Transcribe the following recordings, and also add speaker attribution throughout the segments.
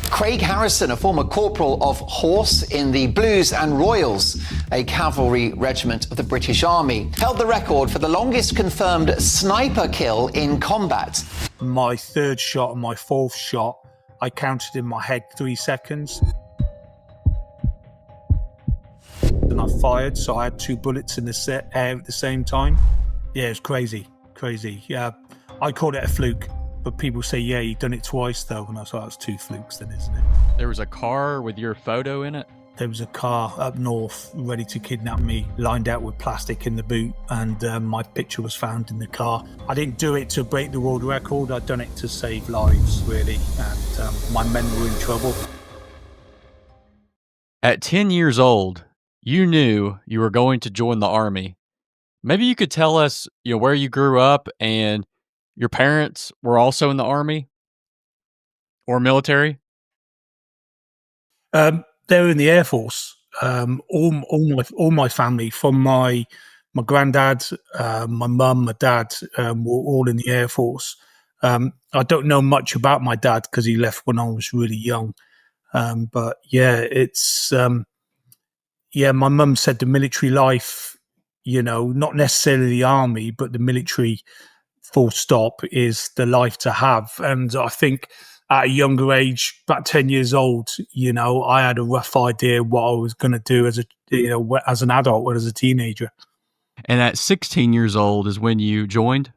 Speaker 1: Craig Harrison, a former Corporal of Horse in the Blues and Royals, a cavalry regiment of the British Army, held the record for the longest confirmed sniper kill in combat.
Speaker 2: My third shot and my fourth shot, I counted in my head 3 seconds. And I fired, so I had 2 bullets in the air at the same time. Yeah, it was crazy. Yeah, I called it a fluke. But people say, yeah, you've done it twice, though. And I thought, that's 2 flukes then, isn't it?
Speaker 3: There was a car with your photo in it?
Speaker 2: There was a car up north ready to kidnap me, lined out with plastic in the boot, and my picture was found in the car. I didn't do it to break the world record. I'd done it to save lives, really, and my men were in trouble.
Speaker 3: At 10 years old, you knew you were going to join the Army. Maybe you could tell us, where you grew up and your parents were also in the Army or military?
Speaker 2: They were in the Air Force. All my family, from my granddad, my mum, my dad, were all in the Air Force. I don't know much about my dad because he left when I was really young. But yeah, it's my mum said the military life, not necessarily the army, but the military, full stop, is the life to have. And I think at a younger age, about 10 years old, I had a rough idea what I was going to do as an adult or as a teenager.
Speaker 3: And at 16 years old is when you joined?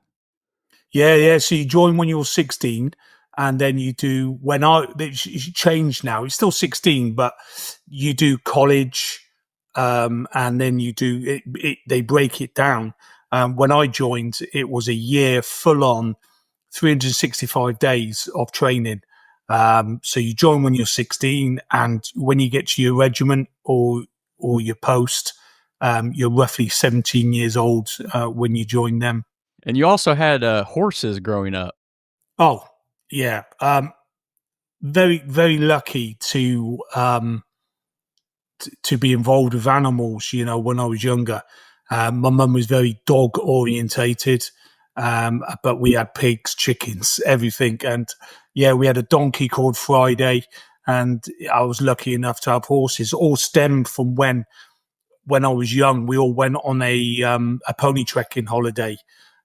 Speaker 2: Yeah. So you join when you're 16, and then you do, it's changed now. It's still 16, but you do college, and then you do it. They break it down. When I joined, it was a year full on, 365 days of training. So you join when you're 16, and when you get to your regiment or your post, you're roughly 17 years old when you join them.
Speaker 3: And you also had horses growing up.
Speaker 2: Oh, yeah. Very, very lucky to be involved with animals, when I was younger. My mum was very dog orientated, but we had pigs, chickens, everything. And yeah, we had a donkey called Friday, and I was lucky enough to have horses. All stemmed from when I was young. We all went on a pony trekking holiday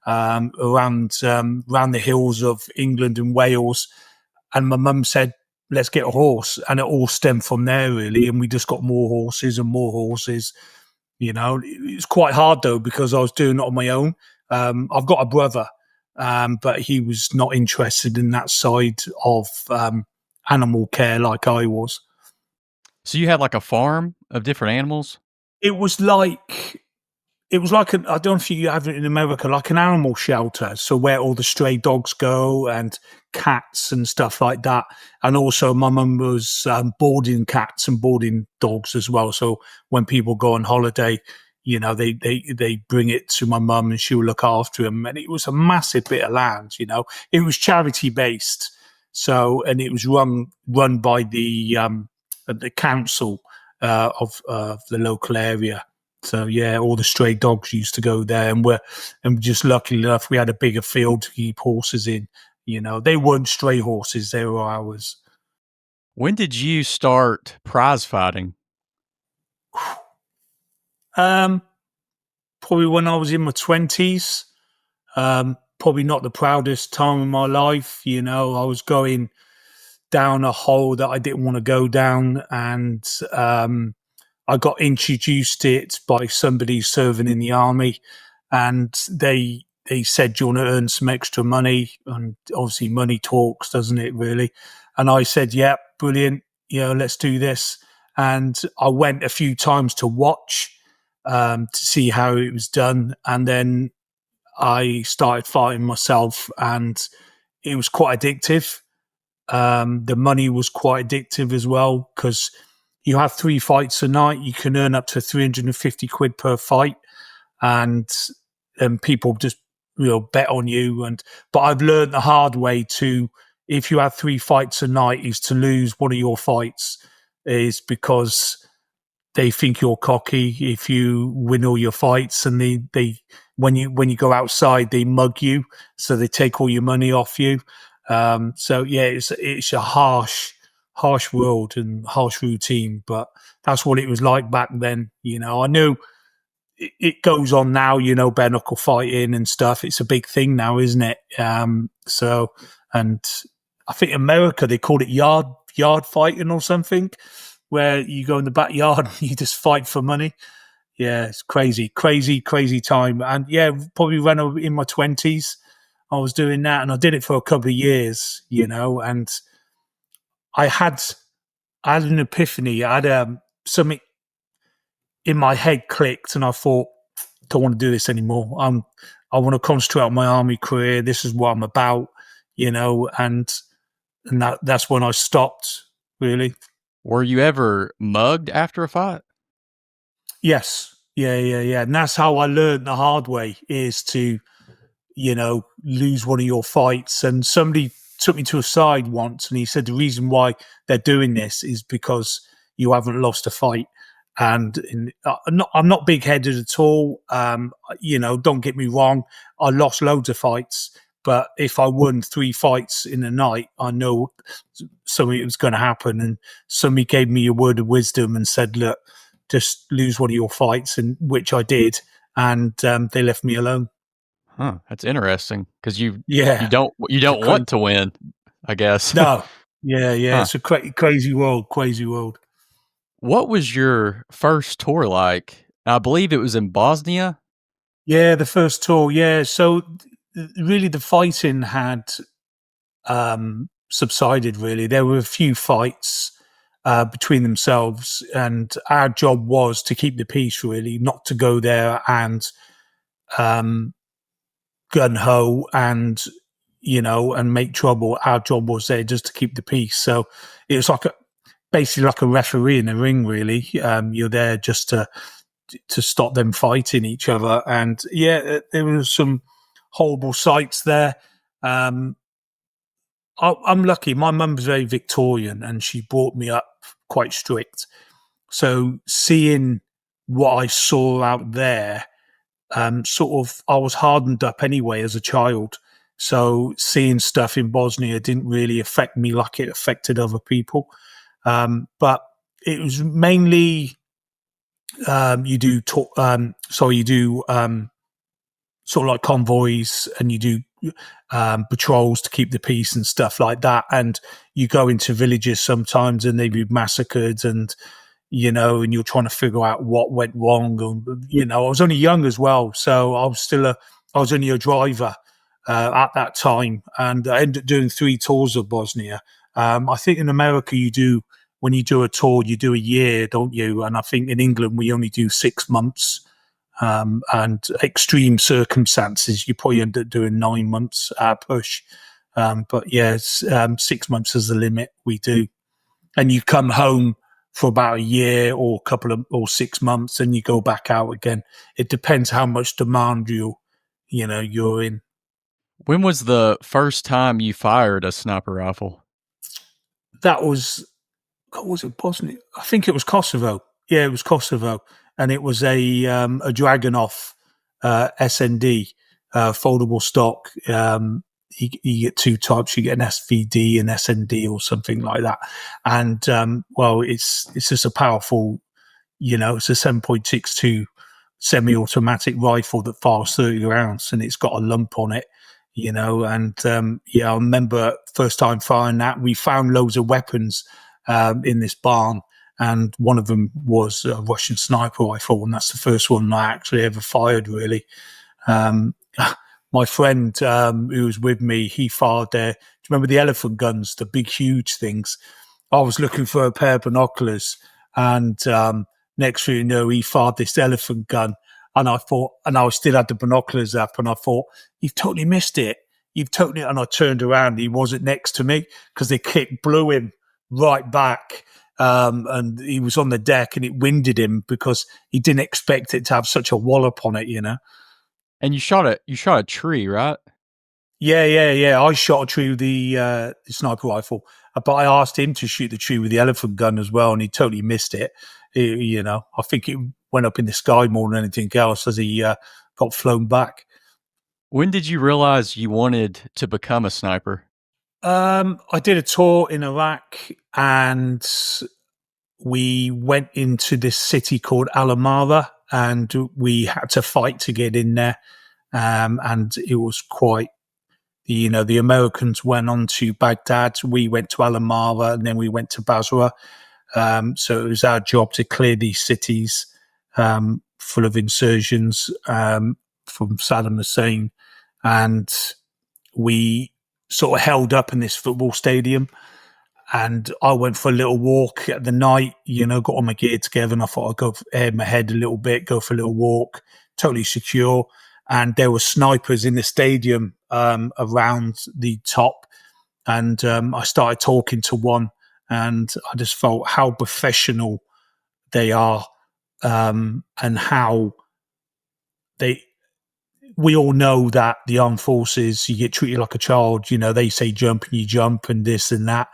Speaker 2: around the hills of England and Wales. And my mum said, let's get a horse. And it all stemmed from there, really. And we just got more horses and more horses. It's quite hard, though, because I was doing it on my own. I've got a brother, but he was not interested in that side of animal care like I was.
Speaker 3: So you had like a farm of different animals?
Speaker 2: It was like I don't know if you have it in America, like an animal shelter. So where all the stray dogs go and cats and stuff like that. And also my mum was boarding cats and boarding dogs as well. So when people go on holiday, they bring it to my mum and she will look after them. And it was a massive bit of land, It was charity based. So, and it was run by the council of the local area. So yeah, all the stray dogs used to go there, and we're just lucky enough we had a bigger field to keep horses in. They weren't stray horses; they were ours.
Speaker 3: When did you start prize fighting?
Speaker 2: Probably when I was in my 20s. Probably not the proudest time of my life. I was going down a hole that I didn't want to go down, and I got introduced to it by somebody serving in the army, and they said, do you want to earn some extra money? And obviously money talks, doesn't it, really? And I said, yeah, brilliant. Let's do this. And I went a few times to watch, to see how it was done. And then I started fighting myself, and it was quite addictive. The money was quite addictive as well, because you have 3 fights a night. You can earn up to 350 quid per fight, and people just bet on you. But I've learned the hard way to, if you have 3 fights a night, is to lose one of your fights is because they think you're cocky if you win all your fights, and they when you go outside they mug you, so they take all your money off you. So yeah, it's a harsh harsh world and harsh routine, but that's what it was like back then. I knew it goes on now, bare knuckle fighting and stuff. It's a big thing now, isn't it? And I think America, they call it yard fighting or something, where you go in the backyard and you just fight for money. Yeah, it's crazy, crazy, crazy time. And yeah, probably when I was in my 20s, I was doing that, and I did it for a couple of years, and I had an epiphany. I had something in my head clicked, and I thought, don't want to do this anymore. I want to concentrate on my army career. This is what I'm about, and that's when I stopped, really.
Speaker 3: Were you ever mugged after a fight?
Speaker 2: Yes. Yeah. And that's how I learned the hard way, is to, lose one of your fights. And somebody took me to a side once, and he said the reason why they're doing this is because you haven't lost a fight. And I'm not big-headed at all. Don't get me wrong. I lost loads of fights, but if I won 3 fights in a night, I know something was going to happen. And somebody gave me a word of wisdom and said, look, just lose one of your fights, and which I did. And they left me alone.
Speaker 3: Huh, that's interesting, because you
Speaker 2: Yeah.
Speaker 3: don't want to win, I guess.
Speaker 2: No. Yeah.
Speaker 3: Huh.
Speaker 2: It's a crazy world, crazy world.
Speaker 3: What was your first tour like? I believe it was in Bosnia.
Speaker 2: Yeah, the first tour. Yeah, so really the fighting had subsided. Really, there were a few fights between themselves, and our job was to keep the peace. Really, not to go there and gun ho and and make trouble. Our job was there just to keep the peace. So it was basically like a referee in a ring. Really, you're there just to stop them fighting each other. And yeah, there were some horrible sights there. I'm lucky. My mum's very Victorian, and she brought me up quite strict. So seeing what I saw out there, sort of, I was hardened up anyway as a child. So seeing stuff in Bosnia didn't really affect me like it affected other people. But it was mainly you do sort of like convoys, and you do patrols to keep the peace and stuff like that. And you go into villages sometimes, and they've been massacred, and and you're trying to figure out what went wrong. And I was only young as well, so I was only a driver at that time, and I ended up doing 3 tours of Bosnia. I think in America when you do a tour, you do a year, don't you? And I think in England we only do 6 months. And extreme circumstances, you probably end up doing 9 months push. But yeah, 6 months is the limit we do. And you come home for about a year or 6 months, and you go back out again. It depends how much demand you're in.
Speaker 3: When was the first time you fired a sniper rifle?
Speaker 2: That was it Bosnia? I think it was Kosovo. Yeah, it was Kosovo, and it was a Dragunov SND, foldable stock. You get 2 types. You get an SVD and SND or something like that. And it's just a powerful, it's a 7.62 semi-automatic rifle that fires 30 rounds, and it's got a lump on it. And I remember first time firing that. We found loads of weapons in this barn, and one of them was a Russian sniper rifle, and that's the first one I actually ever fired, really. My friend who was with me, he fired there. Do you remember the elephant guns, the big, huge things? I was looking for a pair of binoculars, and next thing you know, he fired this elephant gun. And I thought, and I still had the binoculars up, and I thought, you've totally missed it. And I turned around, he wasn't next to me, because the kick blew him right back. And he was on the deck, and it winded him because he didn't expect it to have such a wallop on it,
Speaker 3: And you shot a tree, right?
Speaker 2: Yeah. I shot a tree with the sniper rifle, but I asked him to shoot the tree with the elephant gun as well, and he totally missed it. I think it went up in the sky more than anything else as he got flown back.
Speaker 3: When did you realize you wanted to become a sniper?
Speaker 2: I did a tour in Iraq, and we went into this city called Alamara, and we had to fight to get in there. And it was quite, the Americans went on to Baghdad, we went to Alamara, and then we went to Basra. So it was our job to clear these cities full of insurgents from Saddam Hussein. And we sort of held up in this football stadium. And I went for a little walk at the night, got all my gear together, and I thought I'd go air my head a little bit, go for a little walk, totally secure. And there were snipers in the stadium around the top. And I started talking to one, and I just felt how professional they are, and how we all know that the armed forces, you get treated like a child. They say jump and you jump and this and that.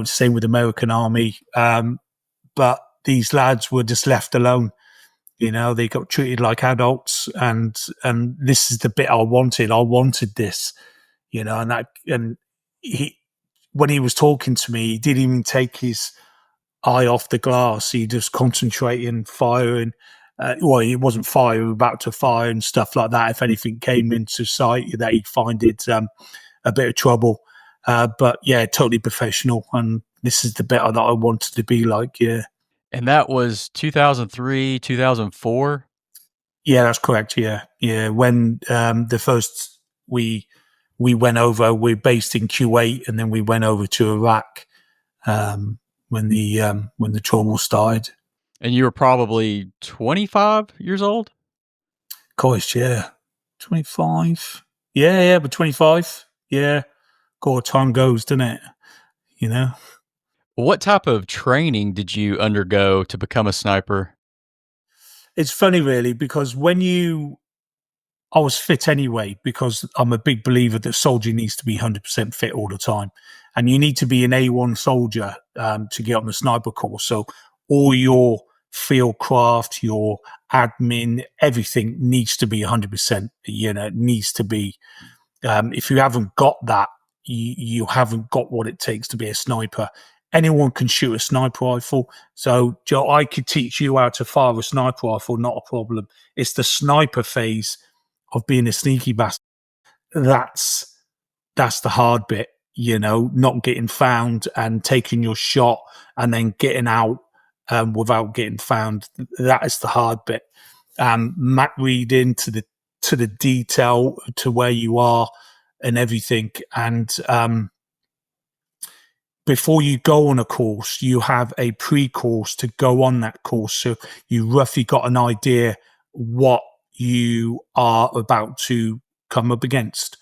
Speaker 2: Same with the American Army. But these lads were just left alone. They got treated like adults, and this is the bit I wanted. I wanted this, and when he was talking to me, he didn't even take his eye off the glass. He just concentrating, firing. Well, he wasn't firing, about to fire and stuff like that. If anything came into sight, that he'd find it a bit of trouble. But yeah, totally professional. And this is the bit that I wanted to be like, yeah.
Speaker 3: And that was 2003, 2004?
Speaker 2: Yeah, that's correct. Yeah. Yeah. When the first we went over, we're based in Kuwait, and then we went over to Iraq when the trauma started.
Speaker 3: And you were probably 25 years old?
Speaker 2: Of course, yeah. 25. Yeah, but 25. Yeah. God, time goes, doesn't it?
Speaker 3: What type of training did you undergo to become a sniper?
Speaker 2: It's funny, really, because I was fit anyway, because I'm a big believer that soldier needs to be 100% fit all the time. And you need to be an A1 soldier to get on the sniper course. So all your field craft, your admin, everything needs to be 100%. It needs to be. If you haven't got that, you haven't got what it takes to be a sniper. Anyone can shoot a sniper rifle. So, Joe, I could teach you how to fire a sniper rifle, not a problem. It's the sniper phase of being a sneaky bastard. That's the hard bit, not getting found and taking your shot and then getting out without getting found. That is the hard bit. Map reading to the detail, to where you are and everything. And before you go on a course, you have a pre-course to go on that course. So you roughly got an idea what you are about to come up against.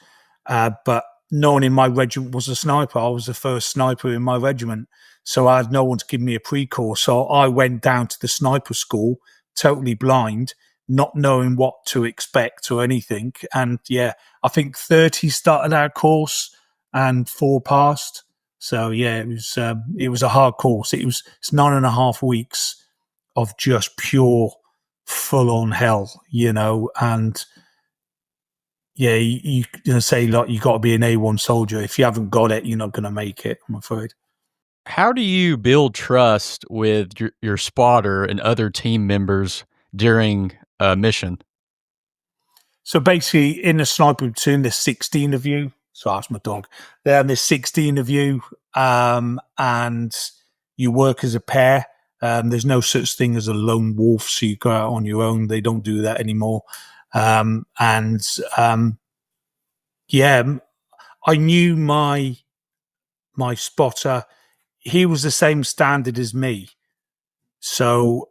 Speaker 2: But no one in my regiment was a sniper. I was the first sniper in my regiment. So I had no one to give me a pre-course. So I went down to the sniper school, totally blind, not knowing what to expect or anything. And yeah, I think 30 started our course and 4 passed. So yeah, it was a hard course. It's 9.5 weeks of just pure full on hell, and yeah, you say, like, you got to be an A1 soldier. If you haven't got it, you're not going to make it, I'm afraid.
Speaker 3: How do you build trust with your spotter and other team members during a mission?
Speaker 2: So basically, in a sniper platoon, there's 16 of you. So that's my dog. There's 16 of you, and you work as a pair. There's no such thing as a lone wolf, so you go out on your own. They don't do that anymore. Yeah, I knew my spotter. He was the same standard as me. So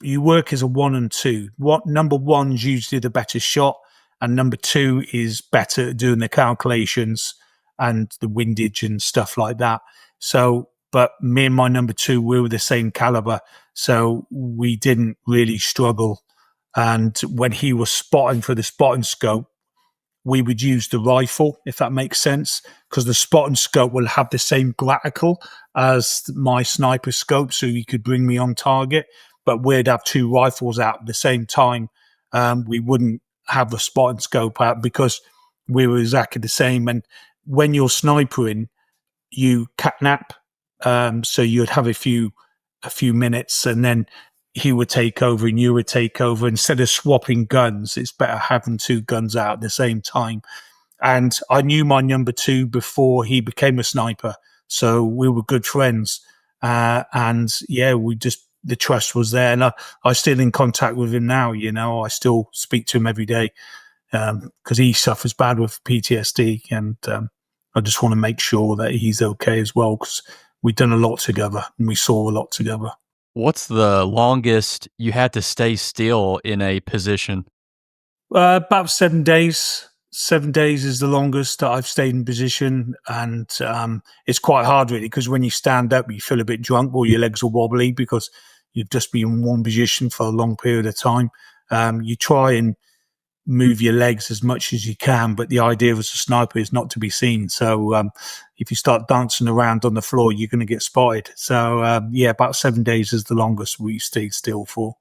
Speaker 2: you work as a 1 and 2. Number 1's usually the better shot, and number 2 is better at doing the calculations and the windage and stuff like that. So, but me and my number 2, we were the same caliber, so we didn't really struggle. And when he was spotting for the spotting scope, we would use the rifle, if that makes sense, because the spotting scope will have the same graticle as my sniper scope, so you could bring me on target. But we'd have 2 rifles out at the same time. We wouldn't have the spotting scope out because we were exactly the same. And when you're snipering, you catnap. So you'd have a few minutes, and then he would take over and you would take over. Instead of swapping guns, it's better having two guns out at the same time. And I knew my number two before he became a sniper, so we were good friends. And yeah, the trust was there, and I'm still in contact with him now. I still speak to him every day because he suffers bad with PTSD, and I just want to make sure that he's okay as well, because we've done a lot together and we saw a lot together.
Speaker 3: What's the longest you had to stay still in a position?
Speaker 2: About 7 days. 7 days is the longest that I've stayed in position, and it's quite hard really, because when you stand up, you feel a bit drunk or your legs are wobbly because you've just been in one position for a long period of time. You try and move your legs as much as you can, but the idea as a sniper is not to be seen. So if you start dancing around on the floor, you're going to get spotted. So yeah, about 7 days is the longest we stayed still for.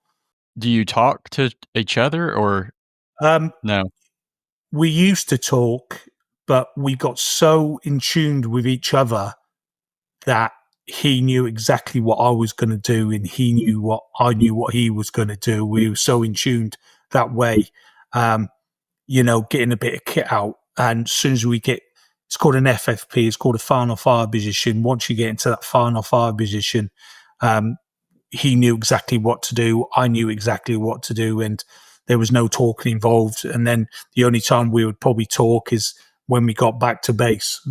Speaker 3: Do you talk to each other or no?
Speaker 2: We used to talk, but we got so in tune with each other that he knew exactly what I was going to do, and he knew what I knew what he was going to do. We were so in tuned that way. Getting a bit of kit out, and as soon as we get, it's called an FFP, it's called a final fire position. Once you get into that final fire position, he knew exactly what to do. I knew exactly what to do, and there was no talking involved. And then the only time we would probably talk is when we got back to base.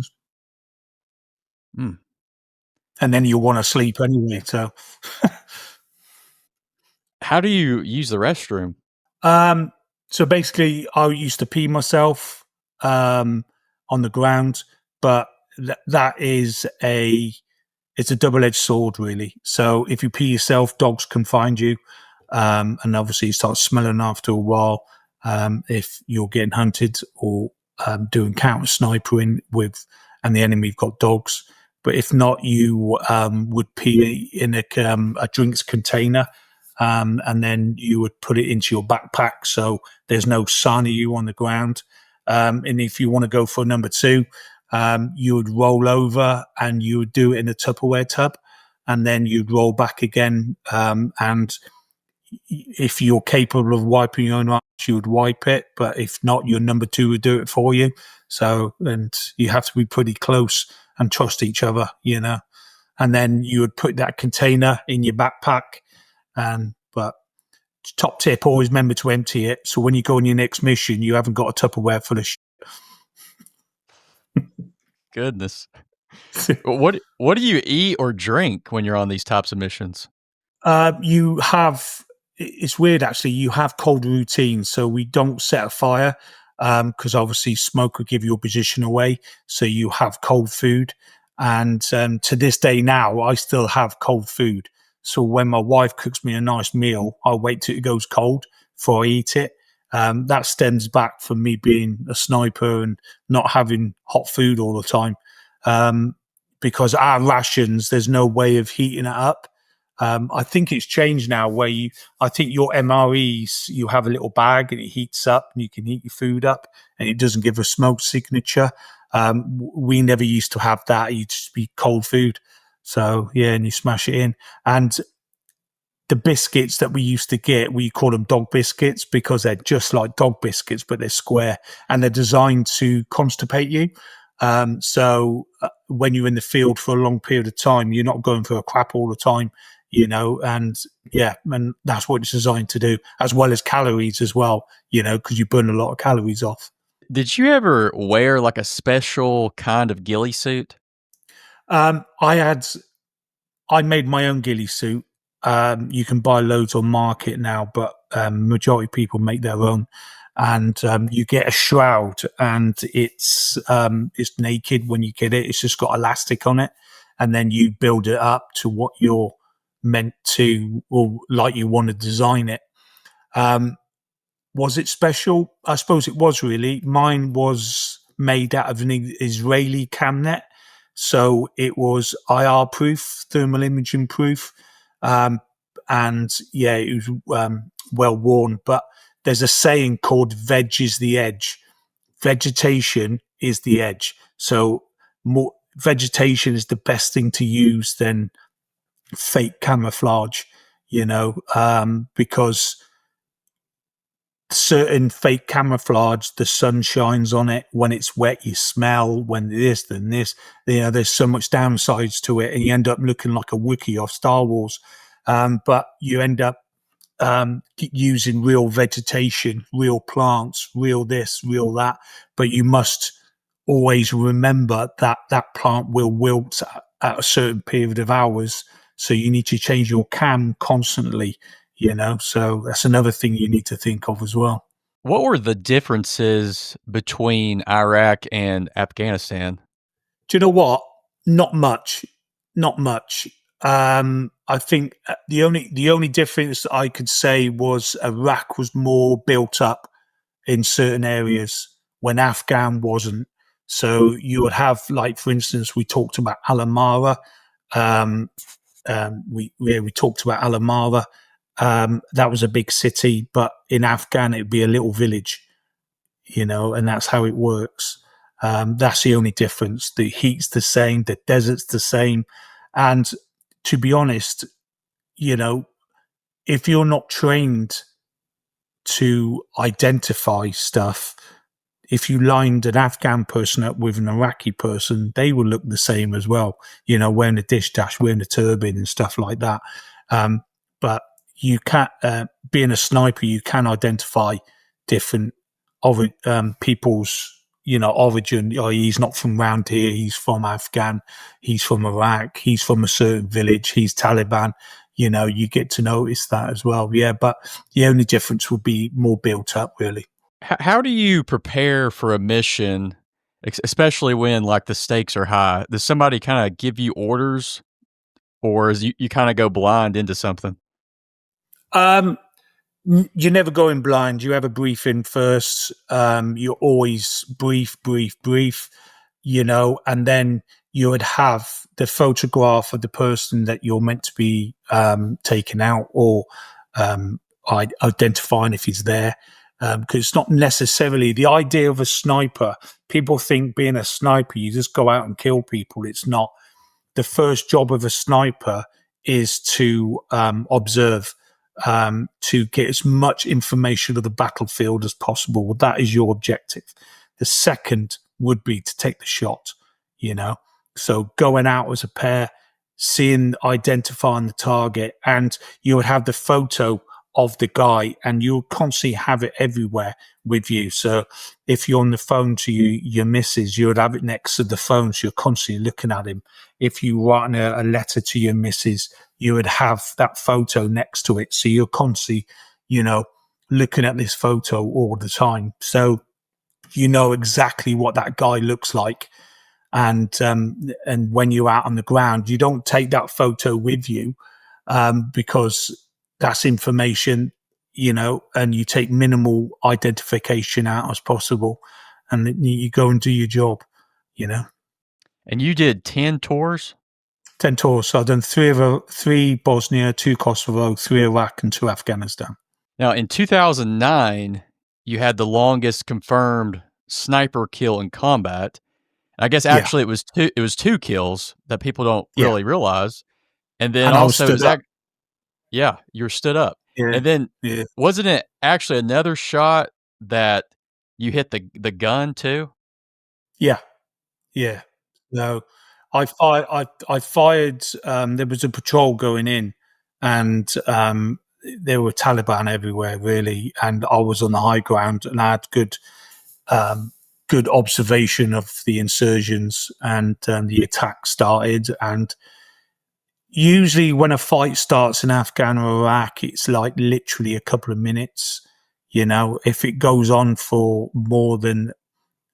Speaker 3: Mm.
Speaker 2: And then you'll want to sleep anyway. So,
Speaker 3: How do you use the restroom?
Speaker 2: so basically, I used to pee myself on the ground, but that is it's a double-edged sword, really. So if you pee yourself, dogs can find you, and obviously you start smelling after a while if you're getting hunted or doing counter snipering and the enemy've got dogs. But if not, you would pee in a drinks container, and then you would put it into your backpack, so there's no sign of you on the ground. And if you want to go for number two, you would roll over and you would do it in a Tupperware tub, and then you'd roll back again. And if you're capable of wiping your own arms, you would wipe it. But if not, your number two would do it for you. So, and you have to be pretty close and trust each other, And then you would put that container in your backpack. But top tip, always remember to empty it. So when you go on your next mission, you haven't got a Tupperware full of shit.
Speaker 3: Goodness. What do you eat or drink when you're on these types of missions?
Speaker 2: You have, it's weird actually, you have cold routines. So we don't set a fire because obviously smoke will give your position away. So you have cold food. And to this day now, I still have cold food. So when my wife cooks me a nice meal, I'll wait till it goes cold before I eat it. That stems back from me being a sniper and not having hot food all the time. Because our rations, there's no way of heating it up. I think it's changed now where I think your MREs, you have a little bag and it heats up and you can heat your food up and it doesn't give a smoke signature. We never used to have that. It used to be cold food. So yeah, and you smash it in. And the biscuits that we used to get, we call them dog biscuits because they're just like dog biscuits, but they're square and they're designed to constipate you. So when you're in the field for a long period of time, you're not going for a crap all the time, and yeah, and that's what it's designed to do, as well as calories as well, because you burn a lot of calories off.
Speaker 3: Did you ever wear like a special kind of ghillie suit?
Speaker 2: I made my own ghillie suit. You can buy loads on market now, but majority of people make their own. And you get a shroud, and it's naked when you get it. It's just got elastic on it, and then you build it up to what you're meant to, or like you want to design it. Was it special? I suppose it was really. Mine was made out of an Israeli camnet, so it was IR proof, thermal imaging proof, and yeah, it was well worn. But there's a saying called "veg is the edge." Vegetation is the edge. So more vegetation is the best thing to use than fake camouflage, because certain fake camouflage, the sun shines on it. When it's wet, you smell. When this, then this. There's so much downsides to it, and you end up looking like a Wookiee off Star Wars. But you end up using real vegetation, real plants, real this, real that. But you must always remember that that plant will wilt at a certain period of hours. So you need to change your cam constantly, So that's another thing you need to think of as well.
Speaker 3: What were the differences between Iraq and Afghanistan?
Speaker 2: Do you know what? Not much. Not much. I think the only difference I could say was Iraq was more built up in certain areas when Afghan wasn't. So you would have, like, for instance, we talked about Alamara. We talked about Alamara. That was a big city, but in Afghan it'd be a little village, and that's how it works. That's the only difference. The heat's the same, the desert's the same, and to be honest, if you're not trained to identify stuff, if you lined an Afghan person up with an Iraqi person, they will look the same as well, wearing a dish dash, wearing a turban and stuff like that. But you can't, being a sniper, you can identify different people's, origin. Oh, he's not from round here. He's from Afghan. He's from Iraq. He's from a certain village. He's Taliban. You get to notice that as well. Yeah, but the only difference would be more built up, really.
Speaker 3: How do you prepare for a mission, especially when, like, the stakes are high? Does somebody kind of give you orders, or is you kind of go blind into something?
Speaker 2: You're never going blind. You have a briefing first. You're always brief, and then you would have the photograph of the person that you're meant to be taking out, or identifying if he's there. Because it's not necessarily the idea of a sniper. People think being a sniper, you just go out and kill people. It's not. The first job of a sniper is to observe, to get as much information of the battlefield as possible. That is your objective. The second would be to take the shot, So going out as a pair, identifying the target, and you would have the photo of the guy, and you'll constantly have it everywhere with you. So if you're on the phone to your missus, you would have it next to the phone, so you're constantly looking at him. If you write a letter to your missus, you would have that photo next to it, so you're constantly, looking at this photo all the time. So you know exactly what that guy looks like. And when you're out on the ground, you don't take that photo with you, because that's information, and you take minimal identification out as possible, and you go and do your job,
Speaker 3: And you did 10 tours?
Speaker 2: 10 tours. So I've done three Bosnia, 2 Kosovo, 3 Iraq, and 2 Afghanistan.
Speaker 3: Now, in 2009, you had the longest confirmed sniper kill in combat. I guess actually it was 2 kills that people don't really realize. And then
Speaker 2: and
Speaker 3: also,
Speaker 2: yeah,
Speaker 3: you're stood up.
Speaker 2: Yeah.
Speaker 3: And then
Speaker 2: Yeah.
Speaker 3: wasn't it actually another shot that you hit the gun too?
Speaker 2: Yeah. Yeah. No, I fired, there was a patrol going in, and there were Taliban everywhere, really. And I was on the high ground, and I had good observation of the insurgents, and the attack started. And usually when a fight starts in Afghan or Iraq, it's like literally a couple of minutes. If it goes on for more than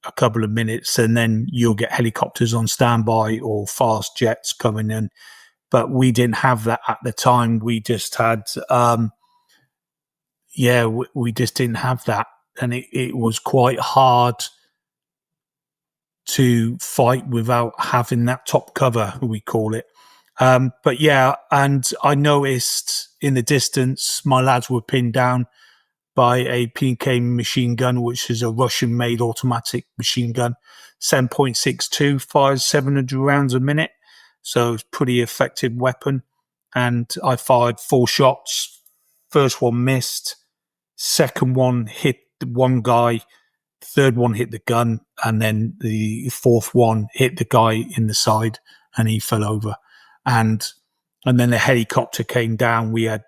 Speaker 2: a couple of minutes, and then you'll get helicopters on standby or fast jets coming in. But we didn't have that at the time. We just had, we just didn't have that. And it was quite hard to fight without having that top cover, we call it. But yeah, and I noticed in the distance, my lads were pinned down, by a PK machine gun, which is a Russian-made automatic machine gun. 7.62, fires 700 rounds a minute. So it's a pretty effective weapon. And I fired 4 shots. First one missed. Second one hit one guy. Third one hit the gun. And then the fourth one hit the guy in the side and he fell over. And then the helicopter came down. We had,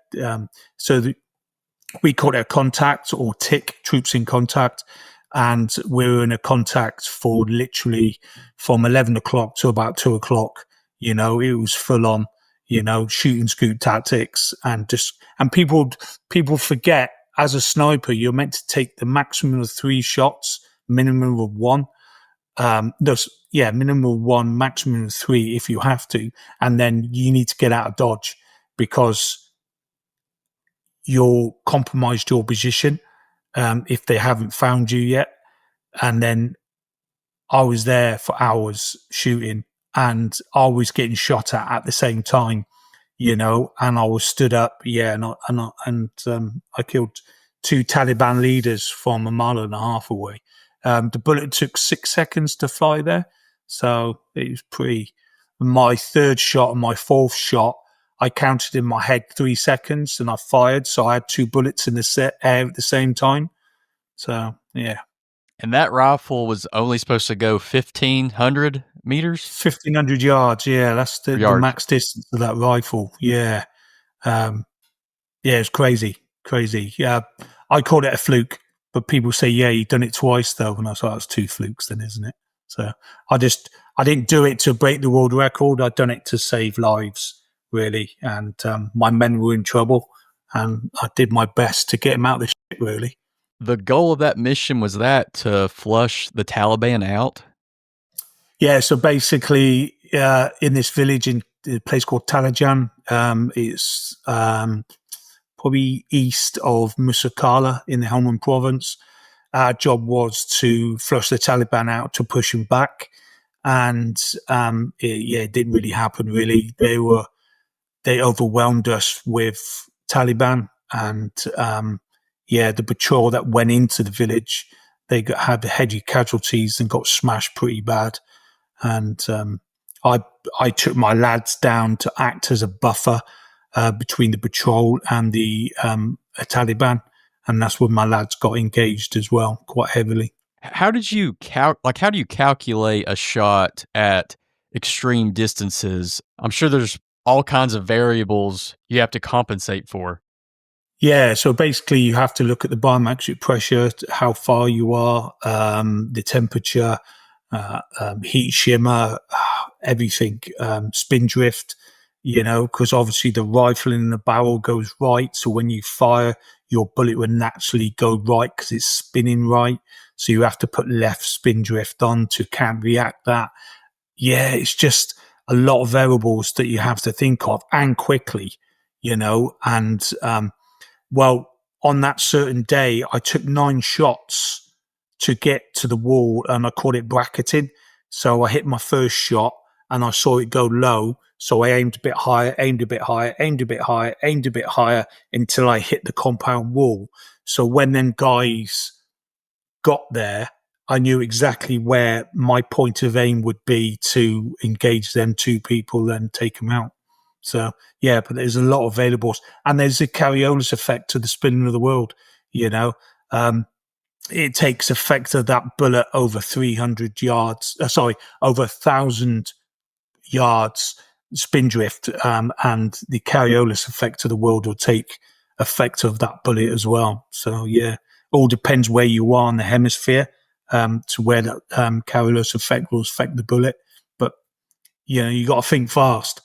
Speaker 2: we called it a contact or TIC, troops in contact. And we were in a contact for literally from 11 o'clock to about 2 o'clock. You know, it was full on, you know, shoot and scoot tactics and people forget as a sniper, you're meant to take the maximum of 3 shots, minimum of 1. Minimum of 1, maximum of 3 if you have to. And then you need to get out of dodge because you'll compromise your position if they haven't found you yet. And then I was there for hours shooting and I was getting shot at the same time, you know, and I was stood up, and I killed 2 Taliban leaders from 1.5 miles away. The bullet took 6 seconds to fly there, so it was pretty. My third shot and my fourth shot, I counted in my head 3 seconds, and I fired, so I had 2 bullets in the air at the same time. So yeah.
Speaker 3: And that rifle was only supposed to go 1,500 meters?
Speaker 2: 1,500 yards, yeah. That's the max distance of that rifle, yeah. It's crazy. Yeah, I called it a fluke, but people say, yeah, you've done it twice, though. And I thought, it's 2 flukes then, isn't it? So I didn't do it to break the world record. I'd done it to save lives, really. And my men were in trouble, and I did my best to get them out of the shit, really.
Speaker 3: The goal of that mission was that to flush the Taliban out?
Speaker 2: Yeah, so basically, in this village in a place called Talajan, it's probably east of Musakala in the Helmand province. Our job was to flush the Taliban out, to push them back, and it didn't really happen. Really, they overwhelmed us with Taliban, and the patrol that went into the village, they had heavy casualties and got smashed pretty bad. And I took my lads down to act as a buffer between the patrol and the Taliban, and that's when my lads got engaged as well, quite heavily.
Speaker 3: How did you how do you calculate a shot at extreme distances? I'm sure there's all kinds of variables you have to compensate for.
Speaker 2: Yeah, so basically you have to look at the biometric pressure, how far you are, the temperature, heat shimmer, everything, spin drift, you know, because obviously the rifle in the barrel goes right. So when you fire, your bullet will naturally go right because it's spinning right. So you have to put left spin drift on to react that. Yeah, it's just a lot of variables that you have to think of, and quickly, you know. And on that certain day, I took 9 shots to get to the wall, and I called it bracketing. So I hit my first shot and I saw it go low. So I aimed a bit higher, aimed a bit higher, aimed a bit higher, aimed a bit higher until I hit the compound wall. So when them guys got there, I knew exactly where my point of aim would be to engage them 2 people and take them out. So, yeah, but there's a lot of variables. And there's a Coriolis effect to the spinning of the world, you know. It takes effect of that bullet over 300 yards, over 1,000 yards spin drift, and the Coriolis effect of the world will take effect of that bullet as well. So, yeah, all depends where you are in the hemisphere to where that Coriolis effect will affect the bullet. But, you know, you got to think fast.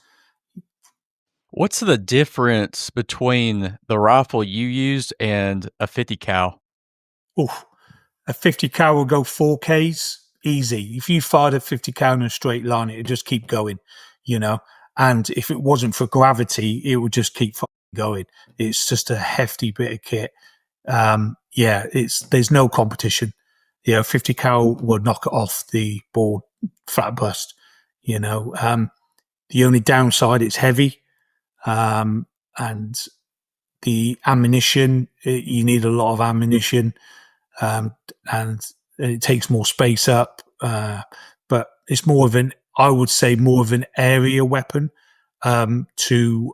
Speaker 3: What's the difference between the rifle you used and a 50 cal?
Speaker 2: Oof. A 50 cal will go 4Ks easy. If you fired a 50 cal in a straight line, it would just keep going, you know. And if it wasn't for gravity, it would just keep going. It's just a hefty bit of kit. There's no competition. You know, 50 cal will knock it off the board, flat bust. You know, the only downside, it's heavy. And the ammunition, you need a lot of ammunition, and it takes more space up. But it's more of I would say, more of an area weapon to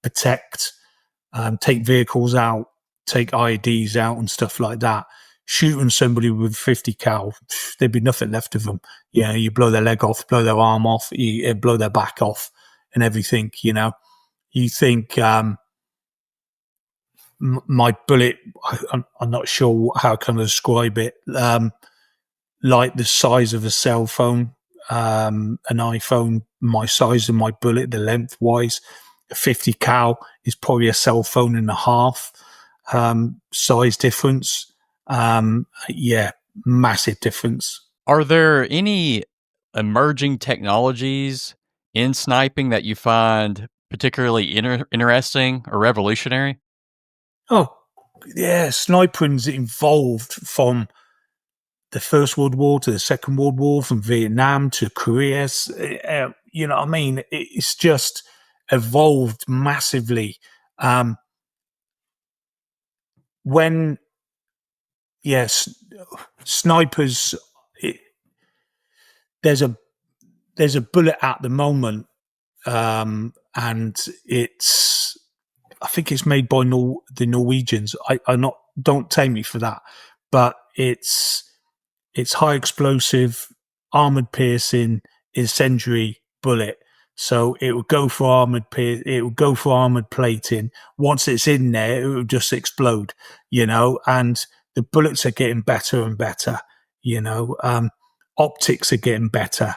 Speaker 2: protect, take vehicles out, take IEDs out, and stuff like that. Shooting somebody with 50 cal, there'd be nothing left of them. You blow their leg off, blow their arm off, you blow their back off, and everything. You think my bullet, I'm not sure how can I describe it, like the size of a cell phone, an iPhone, my size of my bullet, the length wise, a 50 cal is probably a cell phone and a half, size difference. Massive difference.
Speaker 3: Are there any emerging technologies in sniping that you find particularly interesting or revolutionary?
Speaker 2: Oh, yeah, sniping's evolved from the First World War to the Second World War, from Vietnam to Korea. You know what I mean? It's just evolved massively. Snipers, there's a bullet at the moment, and I think it's made by the Norwegians. Don't take me for that, but it's high explosive, armored piercing, incendiary bullet. So it would go for armored plating. Once it's in there, it would just explode, and the bullets are getting better and better, optics are getting better.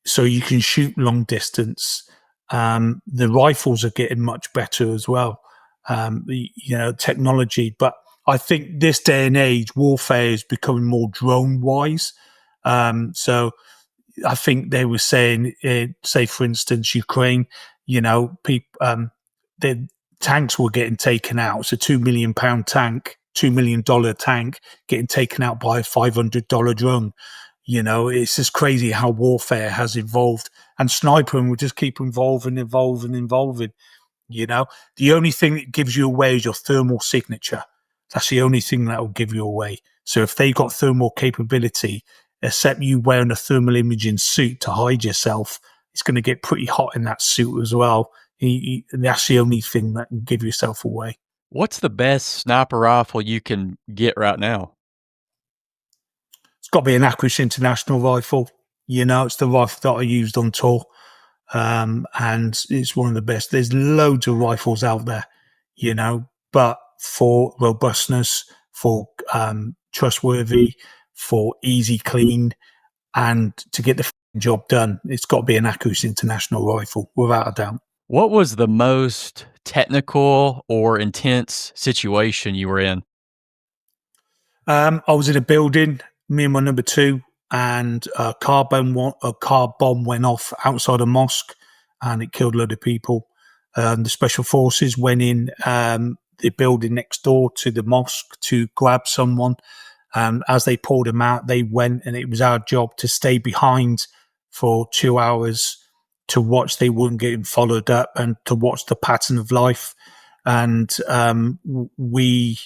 Speaker 2: So you can shoot long distance. The rifles are getting much better as well. Technology, but I think this day and age, warfare is becoming more drone wise. So I think they were saying, say for instance, Ukraine, the tanks were getting taken out. It's a £2 million tank, $2 million tank getting taken out by a $500 drone. It's just crazy how warfare has evolved, and sniping will just keep evolving. The only thing that gives you away is your thermal signature. That's the only thing that will give you away. So if they got thermal capability, except you wearing a thermal imaging suit to hide yourself, it's going to get pretty hot in that suit as well. That's the only thing that can give yourself away.
Speaker 3: What's the best sniper rifle you can get right now?
Speaker 2: It's got to be an Accuracy International rifle. It's the rifle that I used on tour. And it's one of the best. There's loads of rifles out there, but for robustness, for trustworthy, for easy clean, and to get the job done, it's got to be an Accuracy International rifle, without a doubt.
Speaker 3: What was the most technical or intense situation you were in?
Speaker 2: I was in a building, me and my number two, and a car bomb went off outside a mosque, and it killed a load of people. The special forces went in the building next door to the mosque to grab someone. As they pulled him out, they went, and it was our job to stay behind for 2 hours to watch they wouldn't get followed up, and to watch the pattern of life. And the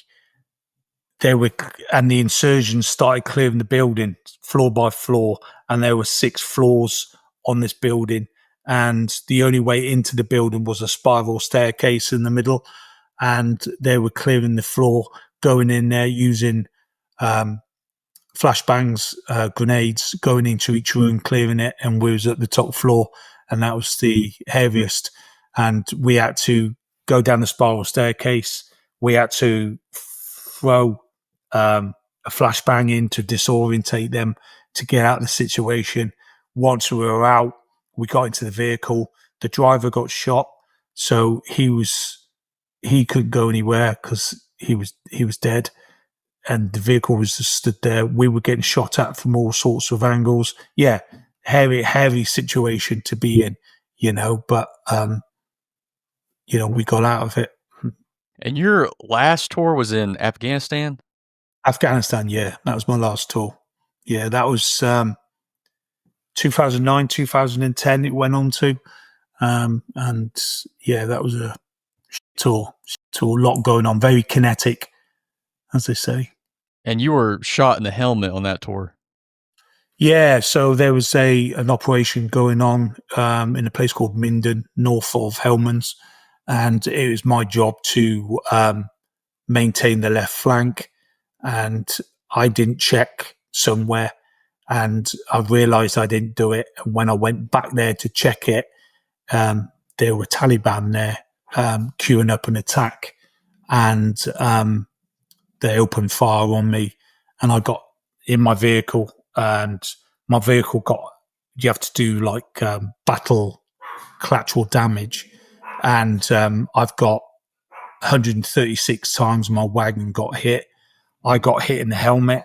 Speaker 2: insurgents started clearing the building floor by floor, and there were 6 floors on this building, and the only way into the building was a spiral staircase in the middle, and they were clearing the floor, going in there using flashbangs, grenades, going into each room, clearing it, and we was at the top floor, and that was the heaviest, and we had to go down the spiral staircase. We had to throw a flashbang in to disorientate them, to get out of the situation. Once we were out, we got into the vehicle. The driver got shot, so he couldn't go anywhere because he was dead, and the vehicle was just stood there. We were getting shot at from all sorts of angles. Yeah, heavy situation to be in, but we got out of it.
Speaker 3: And your last tour was in Afghanistan?
Speaker 2: Afghanistan, yeah. That was my last tour. Yeah, that was 2009, 2010 it went on to. And yeah, that was tour, a lot going on, very kinetic, as they say.
Speaker 3: And you were shot in the helmet on that tour.
Speaker 2: Yeah, so there was an operation going on in a place called Minden, north of Helmans, and it was my job to maintain the left flank. And I didn't check somewhere, and I realised I didn't do it. And when I went back there to check it, there were Taliban there queuing up an attack, and they opened fire on me, and I got in my vehicle, and my vehicle you have to do like battle collateral damage, and I've got 136 times my wagon got hit. I got hit in the helmet,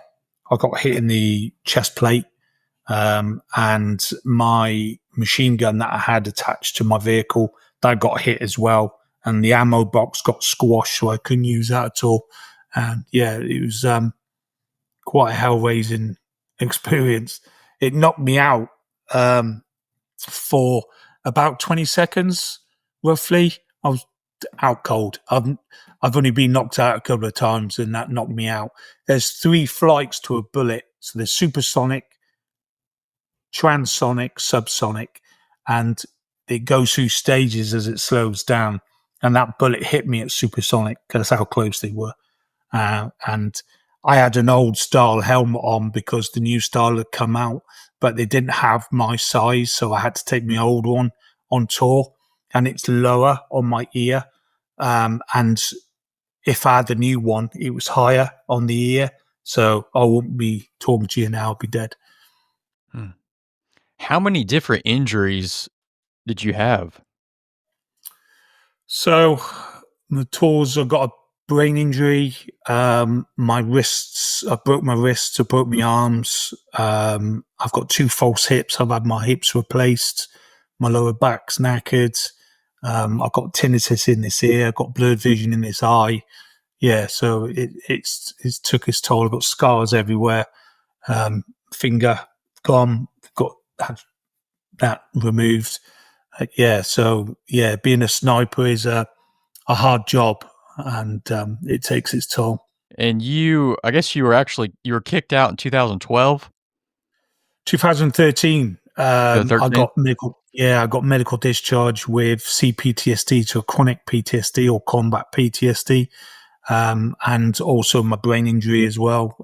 Speaker 2: I got hit in the chest plate, and my machine gun that I had attached to my vehicle, that got hit as well, and the ammo box got squashed, so I couldn't use that at all. And yeah, it was quite a hell-raising experience. It knocked me out for about 20 seconds, roughly. I was out cold. I've only been knocked out a couple of times, and that knocked me out. There's 3 flights to a bullet. So there's supersonic, transonic, subsonic, and it goes through stages as it slows down. And that bullet hit me at supersonic because that's how close they were. And I had an old style helmet on because the new style had come out, but they didn't have my size, so I had to take my old one on tour, and it's lower on my ear. And if I had the new one, it was higher on the ear, so I wouldn't be talking to you now, I'll be dead.
Speaker 3: How many different injuries did you have?
Speaker 2: So the tours, I got a brain injury. My wrists, I broke my wrists, I broke my arms. I've got 2 false hips. I've had my hips replaced. My lower back's knackered. I've got tinnitus in this ear. I've got blurred vision in this eye. Yeah, so it's took its toll. I've got scars everywhere. Finger gone. Had that removed. So being a sniper is a hard job, and it takes its toll.
Speaker 3: And I guess you were kicked out in 2012?
Speaker 2: 2013, I
Speaker 3: 2013?
Speaker 2: got medical discharge with CPTSD, so chronic PTSD or combat PTSD, and also my brain injury as well.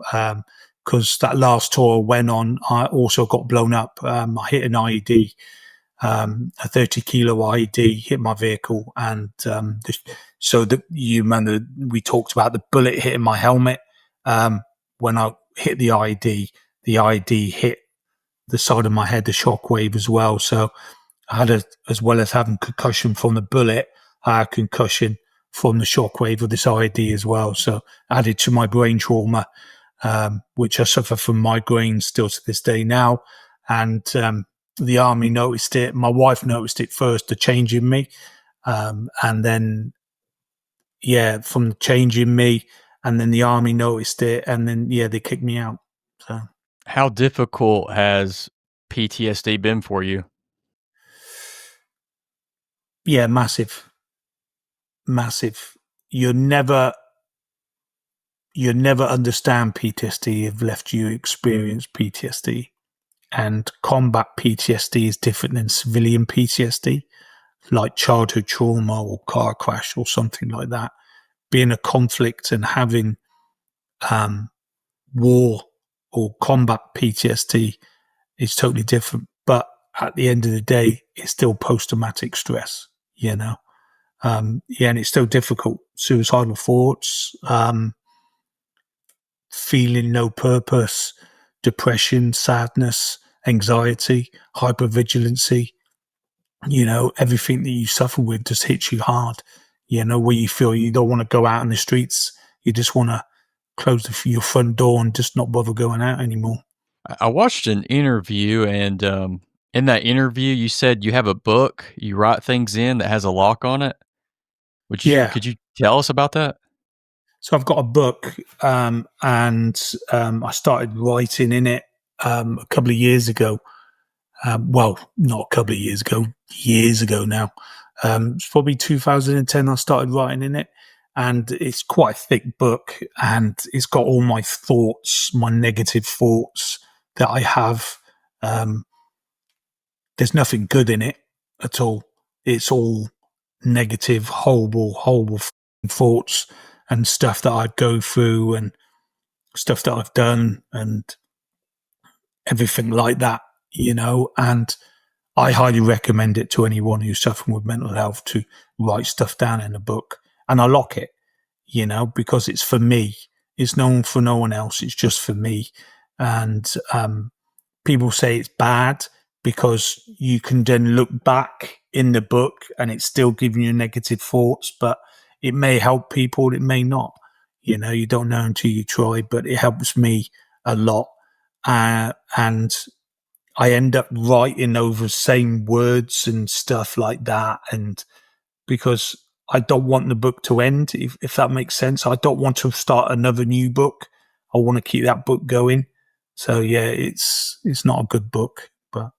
Speaker 2: Because that last tour I went on, I also got blown up. I hit an IED, a 30-kilo IED hit my vehicle, and you remember we talked about the bullet hitting my helmet. When I hit the IED hit the side of my head, the shockwave as well. So I had as well as having concussion from the bullet, I had concussion from the shockwave of this IED as well. So added to my brain trauma, which I suffer from migraines still to this day now. And the army noticed it. My wife noticed it first, the change in me. And then, from the change in me, and then the army noticed it, and then, they kicked me out. So,
Speaker 3: How difficult has PTSD been for you?
Speaker 2: yeah, massive. You never understand PTSD if left you experience PTSD. And combat PTSD is different than civilian PTSD, like childhood trauma or car crash or something like that. Being a conflict and having war or combat PTSD is totally different. But at the end of the day, it's still post-traumatic stress, and it's still difficult. Suicidal thoughts, feeling no purpose, depression, sadness, anxiety, hypervigilancy, everything that you suffer with just hits you hard, where you feel you don't want to go out in the streets. You just want to close your front door and just not bother going out anymore.
Speaker 3: I watched an interview, and in that interview, you said you have a book you write things in that has a lock on it.
Speaker 2: Yeah.
Speaker 3: Could you tell us about that?
Speaker 2: So I've got a book, and I started writing in it a couple of years ago. Well, not a couple of years ago now. It's probably 2010 I started writing in it, and it's quite a thick book, and it's got all my thoughts, my negative thoughts that I have. There's nothing good in it at all. It's all negative, horrible thoughts and stuff that I'd go through and stuff that I've done and everything like that, and I highly recommend it to anyone who's suffering with mental health to write stuff down in a book. And I lock it, because it's for me. It's known for no one else. It's just for me. And people say it's bad because you can then look back in the book and it's still giving you negative thoughts, but it may help people. It may not. You don't know until you try, but it helps me a lot. And I end up writing over same words and stuff like that. And because I don't want the book to end, if that makes sense. I don't want to start another new book. I want to keep that book going. So yeah, it's not a good book, but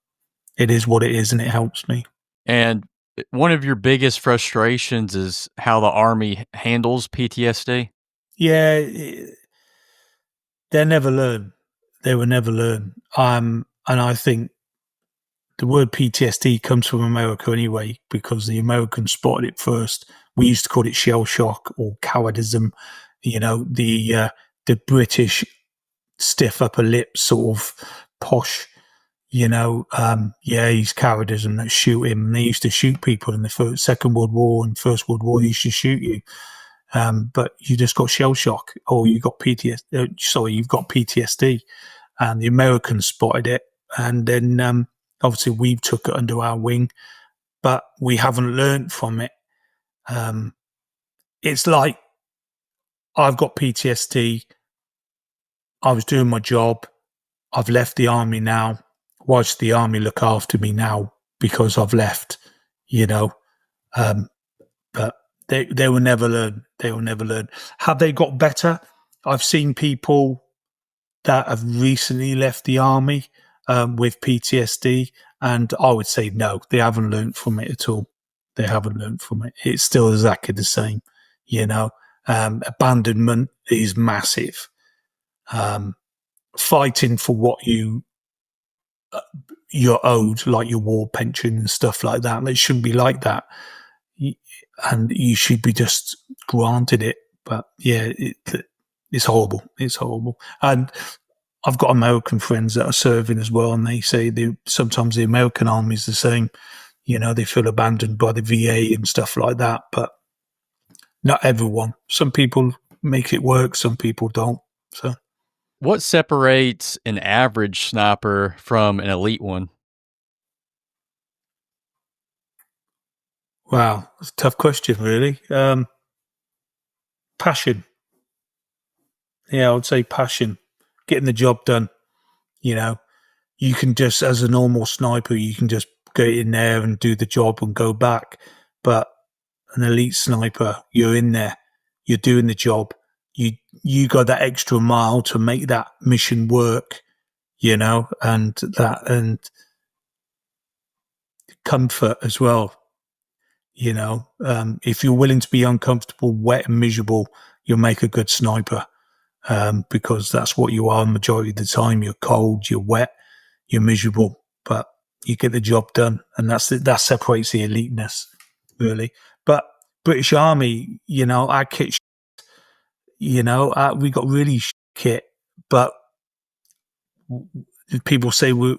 Speaker 2: it is what it is, and it helps me.
Speaker 3: And one of your biggest frustrations is how the Army handles PTSD?
Speaker 2: Yeah, they never learn. They will never learn. And I think the word PTSD comes from America anyway, because the Americans spotted it first. We used to call it shell shock or cowardism. The British stiff upper lip sort of posh, he's cowardism, let's shoot him. And they used to shoot people in the Second World War and First World War. They used to shoot you. But you just got shell shock, or you got you've got PTSD. And the Americans spotted it. And then, obviously we took it under our wing, but we haven't learned from it. It's like, I've got PTSD. I was doing my job. I've left the Army now. Why should the Army look after me now because I've left, but they will never learn. They will never learn. Have they got better? I've seen people that have recently left the Army with PTSD, and I would say no, they haven't learned from it at all. They haven't learned from it. It's still exactly the same, abandonment is massive. Fighting for what you're owed, like your war pension and stuff like that. And it shouldn't be like that. And you should be just granted it. But yeah, it's horrible. It's horrible. And I've got American friends that are serving as well, and they say sometimes the American Army is the same. They feel abandoned by the VA and stuff like that. But not everyone. Some people make it work. Some people don't. So,
Speaker 3: what separates an average sniper from an elite one?
Speaker 2: Wow, that's a tough question, really. Passion. Yeah, I would say passion. Getting the job done. You can just, as a normal sniper, you can just go in there and do the job and go back. But an elite sniper, you're in there, you're doing the job. You got that extra mile to make that mission work, and comfort as well. If you're willing to be uncomfortable, wet and miserable, you'll make a good sniper. Because that's what you are majority of the time. You're cold, you're wet, you're miserable, but you get the job done, and that separates the eliteness, really. But British Army, our kit, we got really kit, but people say we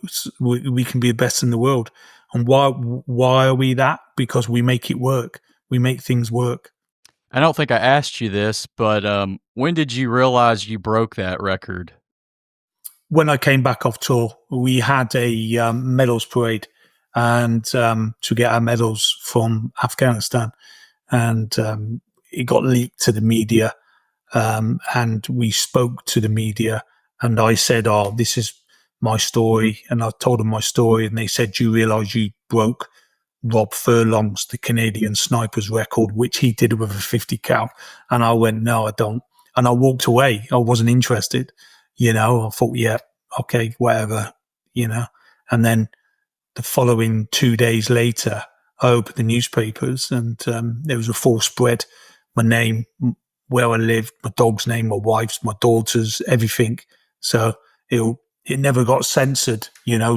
Speaker 2: can be the best in the world, and why are we that? Because we make it work. We make things work.
Speaker 3: I don't think I asked you this, but when did you realize you broke that record?
Speaker 2: When I came back off tour, we had a medals parade, and to get our medals from Afghanistan, and it got leaked to the media, and we spoke to the media, and I said, "Oh, this is my story," and I told them my story, and they said, "Do you realise you broke Rob Furlong's, the Canadian sniper's record, which he did with a 50 cal?" And I went, "No, I don't." And I walked away. I wasn't interested. I thought, yeah, okay, whatever, And then the following 2 days later, I opened the newspapers, and there was a full spread. My name, where I lived, my dog's name, my wife's, my daughter's, everything. So it never got censored.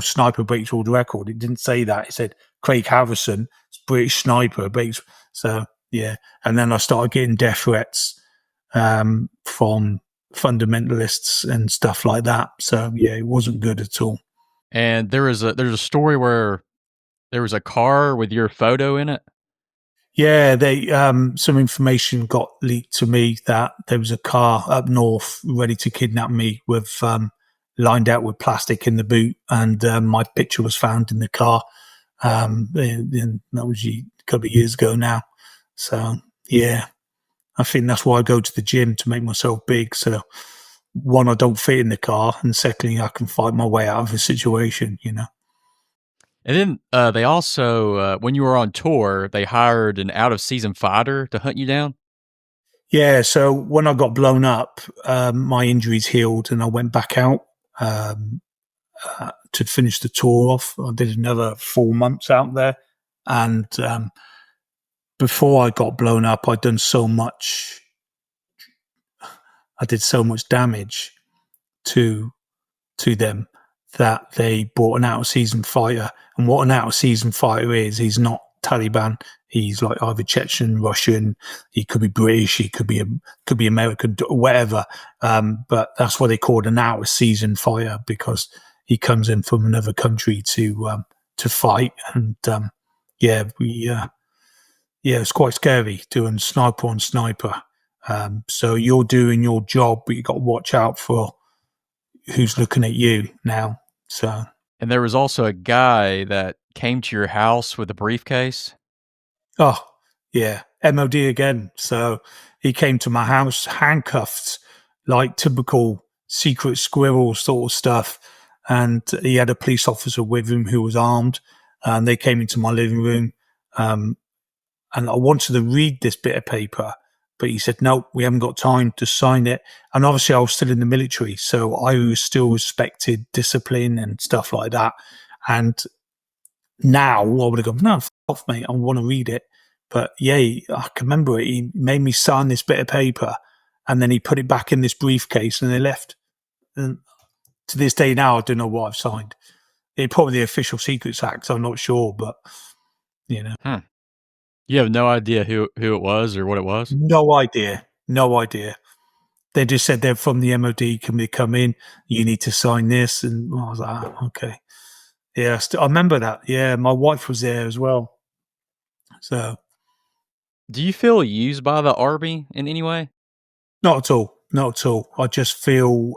Speaker 2: Sniper breaks world record. It didn't say that. It said Craig Harrison, British sniper breaks. So yeah, and then I started getting death threats from fundamentalists and stuff like that. So yeah, it wasn't good at all.
Speaker 3: And there's a story where there was a car with your photo in it.
Speaker 2: Yeah, they some information got leaked to me that there was a car up north ready to kidnap me with lined out with plastic in the boot, and my picture was found in the car. And that was a couple of years ago now. So yeah, I think that's why I go to the gym, to make myself big. So one, I don't fit in the car, and secondly, I can fight my way out of a situation.
Speaker 3: And then they also, when you were on tour, they hired an out-of-season fighter to hunt you down.
Speaker 2: Yeah, so when I got blown up, my injuries healed, and I went back out to finish the tour off. I did another 4 months out there, and before I got blown up, I did so much damage to them that they brought an out-of-season fighter. And what an out-of-season fighter is, he's not Taliban. He's like either Chechen, Russian. He could be British. He could be American, whatever. But that's what they called an out-of-season fighter, because he comes in from another country to fight. And it's quite scary doing sniper on sniper. So you're doing your job, but you got to watch out for who's looking at you now. So,
Speaker 3: And there was also a guy that came to your house with a briefcase.
Speaker 2: oh yeah, MOD again. So he came to my house handcuffed, like typical secret squirrel sort of stuff. And he had a police officer with him who was armed. And they came into my living room. And I wanted to read this bit of paper, but he said, no, we haven't got time to sign it. And obviously I was still in the military, so I was still respected discipline and stuff like that. And now I would have gone, no, f off, mate, I want to read it. But yeah, I can remember it. He made me sign this bit of paper, and then he put it back in this briefcase, and they left. And to this day now, I don't know what I've signed. It's probably the Official Secrets Act, I'm not sure, but
Speaker 3: You have no idea who it was or what it was?
Speaker 2: No idea. No idea. They just said they're from the MOD. Can we come in? You need to sign this. And I was like, okay. Yeah, I remember that. Yeah, my wife was there as well. So
Speaker 3: Do you feel used by the Army in any way?
Speaker 2: not at all. Not at all. I just feel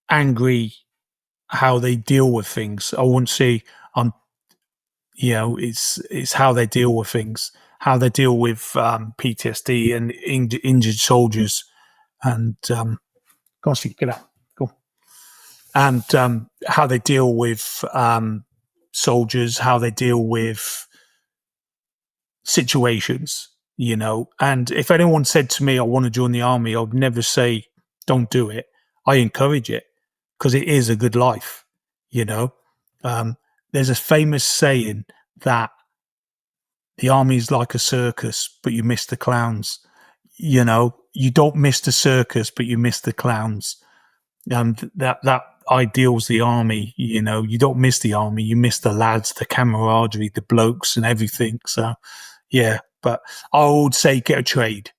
Speaker 2: angry how they deal with things. I wouldn't say it's how they deal with things, how they deal with PTSD and injured soldiers, and go on, Steve, get out, go. And how they deal with soldiers, how they deal with situations, And if anyone said to me, I want to join the army, I would never say, don't do it. I encourage it, because it is a good life, There's a famous saying that the army is like a circus, but you miss the clowns. You don't miss the circus, but you miss the clowns. And that ideals the army. You don't miss the army, you miss the lads, the camaraderie, the blokes, and everything. So, yeah. But I would say get a trade.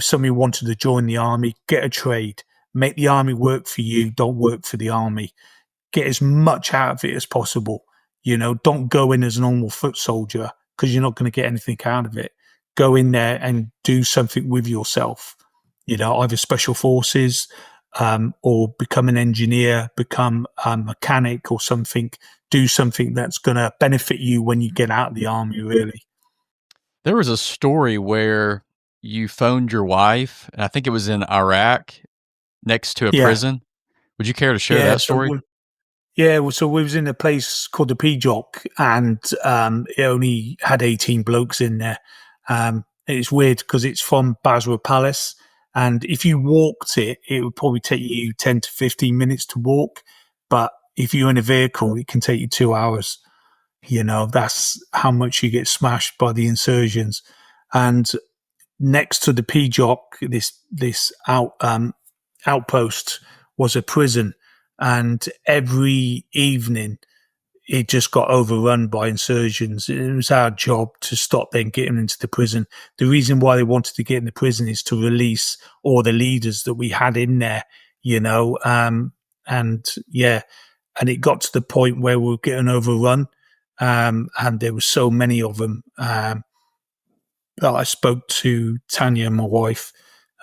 Speaker 2: Somebody wanted to join the army, get a trade. Make the army work for you. Don't work for the army. Get as much out of it as possible. Don't go in as a normal foot soldier, because you're not going to get anything out of it. Go in there and do something with yourself. Either special forces, or become an engineer, become a mechanic or something. Do something that's going to benefit you when you get out of the army, really.
Speaker 3: There was a story where you phoned your wife, and I think it was in Iraq, next to a prison. Would you care to share that story?
Speaker 2: So we was in a place called the P-Jock, and it only had 18 blokes in there. It's weird because it's from Basra Palace, and if you walked it would probably take you 10 to 15 minutes to walk. But if you're in a vehicle, it can take you 2 hours. You know, that's how much you get smashed by the insurgents. And next to the PJOC, this outpost was a prison, and every evening it just got overrun by insurgents. It was our job to stop them getting into the prison. The reason why they wanted to get in the prison is to release all the leaders that we had in there, you know. And yeah, and it got to the point where we were getting overrun, and there were so many of them. That I spoke to Tanya, my wife,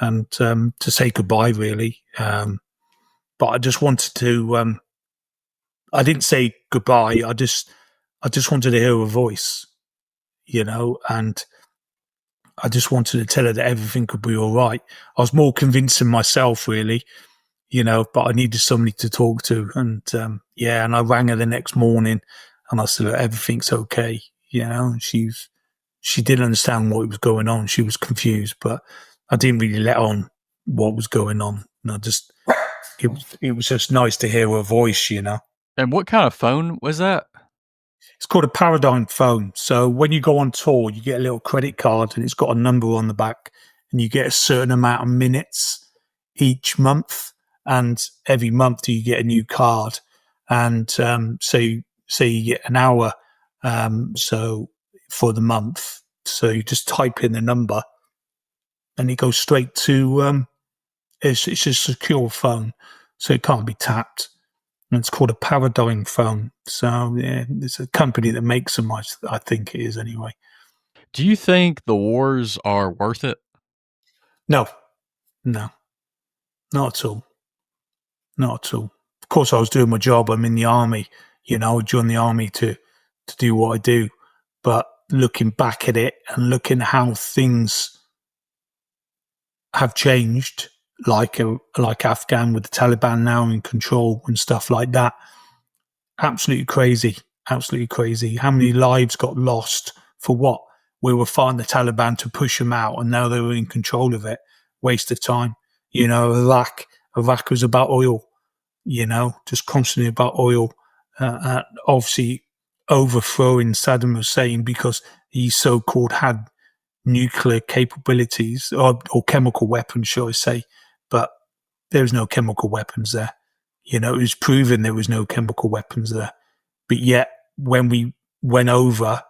Speaker 2: and to say goodbye, really. But I just wanted to. I didn't say goodbye. I just wanted to hear her voice, you know, and I just wanted to tell her that everything could be all right. I was more convincing myself, really, you know, but I needed somebody to talk to, and yeah, and I rang her the next morning, and I said, everything's okay, you know. And she didn't understand what was going on. She was confused, but I didn't really let on what was going on. And I just, it was just nice to hear her voice, you know.
Speaker 3: And what kind of phone was that?
Speaker 2: It's called a Paradigm phone. So when you go on tour, you get a little credit card and it's got a number on the back, and you get a certain amount of minutes each month. And every month you get a new card. And so you get an hour. So for the month. So you just type in the number and it goes straight to, it's a secure phone. So it can't be tapped. And it's called a Paradigm phone. So yeah, it's a company that makes them. I think it is anyway.
Speaker 3: Do you think the wars are worth it?
Speaker 2: No, not at all. Not at all. Of course, I was doing my job. I'm in the army. You know, I joined the army to do what I do. But looking back at it and looking at how things have changed, like Afghan with the Taliban now in control and stuff like that, absolutely crazy. Absolutely crazy. How many lives got lost for what? We were fighting the Taliban to push them out, and now they were in control of it. Waste of time. You know, Iraq was about oil, you know, just constantly about oil. Obviously overthrowing Saddam Hussein because he so-called had nuclear capabilities or chemical weapons, shall I say. But there was no chemical weapons there. You know, it was proven there was no chemical weapons there. But yet, when we went over